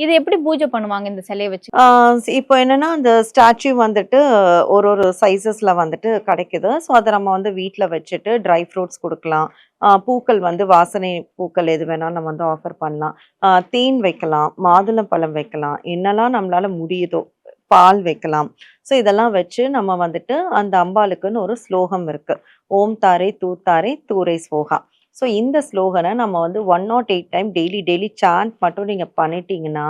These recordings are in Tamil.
இது எப்படி பூஜை பண்ணுவாங்க இந்த சிலைய வச்சு? இப்போ என்னன்னா, அந்த ஸ்டாச்சு வந்துட்டு ஒரு ஒரு சைஸஸ்ல வந்துட்டு கிடைக்குது. ஸோ, அத நம்ம வந்து வீட்ல வச்சுட்டு ட்ரை ஃப்ரூட்ஸ் குடுக்கலாம். பூக்கள் வந்து வாசனை பூக்கள் எது வேணாலும் நம்ம வந்து ஆஃபர் பண்ணலாம். தேன் வைக்கலாம், மாதுளம்பழம் வைக்கலாம். என்னலாம் நம்மளால முடியுதோ, பால் வைக்கலாம். ஸோ, இதெல்லாம் வச்சு நம்ம வந்துட்டு அந்த அம்பாளுக்குன்னு ஒரு ஸ்லோகம் இருக்கு. ஓம் தாரே தூத்தாரே தூரே ஸ்வோஹா. ஸோ, இந்த ஸ்லோகன நம்ம வந்து 108 டைம் டெய்லி சாண்ட் மட்டும் நீங்க பண்ணிட்டீங்கன்னா,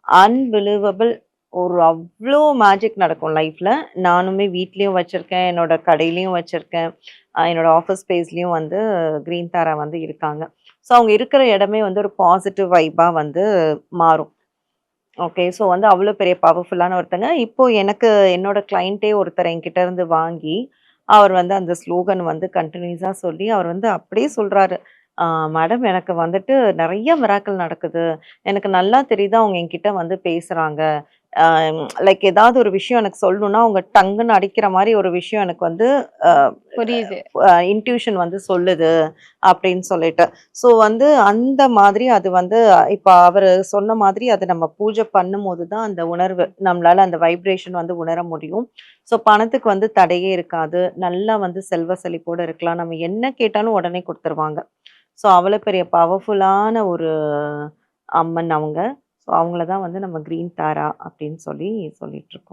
அன்பிலீவபிள் ஒரு அவ்ளோ மேஜிக் நடக்கும் லைஃப்ல. நானுமே வீட்லயும் வச்சிருக்கேன். என்னோட கடையிலயும் வச்சிருக்கேன். என்னோட ஆஃபீஸ் ஸ்பேஸ்லயும் வந்து கிரீன் தாரா வந்து இருக்காங்க. ஸோ அவங்க இருக்கிற இடமே வந்து ஒரு பாசிட்டிவ் வைபா வந்து மாறும். ஓகே. ஸோ வந்து அவ்ளோ பெரிய பவர்ஃபுல்லான ஒருத்தங்க. இப்போ எனக்கு என்னோட கிளையண்ட்டே ஒருத்தர் என்கிட்ட இருந்து வாங்கி, அவர் வந்து அந்த ஸ்லோகன் வந்து கன்டினியூஸா சொல்லி, அவர் வந்து அப்படியே சொல்றாரு. "ஆ மேடம் எனக்கு வந்துட்டு நெறைய மிராக்கிள் நடக்குது. எனக்கு நல்லா தெரியுது அவங்க என்கிட்ட வந்து பேசுறாங்க. அ லைக் ஏதாவது ஒரு விஷயம் எனக்கு சொல்லணும்னா, அவங்க டங்குன்னு அடிக்கிற மாரி ஒரு விஷயம் எனக்கு வந்து அ புரியுது. இன்ட்யூஷன் வந்து சொல்லுது." அப்படின்னு சொல்லிட்டு. ஸோ வந்து அந்த மாதிரி அது வந்து இப்ப அவரு சொன்ன மாதிரி அத நம்ம பூஜை பண்ணும்போது தான் அந்த உணர்வு நம்மளால அந்த வைப்ரேஷன் வந்து உணர முடியும். ஸோ பணத்துக்கு வந்து தடையே இருக்காது. நல்லா வந்து செல்வ செழிப்போட இருக்கலாம். நம்ம என்ன கேட்டாலும் உடனே குடுத்துருவாங்க. ஸோ அவ்வளோ பெரிய பவர்ஃபுல்லான ஒரு அம்மன் அவங்க. ஸோ அவங்கள தான் வந்து நம்ம கிரீன் தாரா அப்படின்னு சொல்லிட்டுருக்கோம்.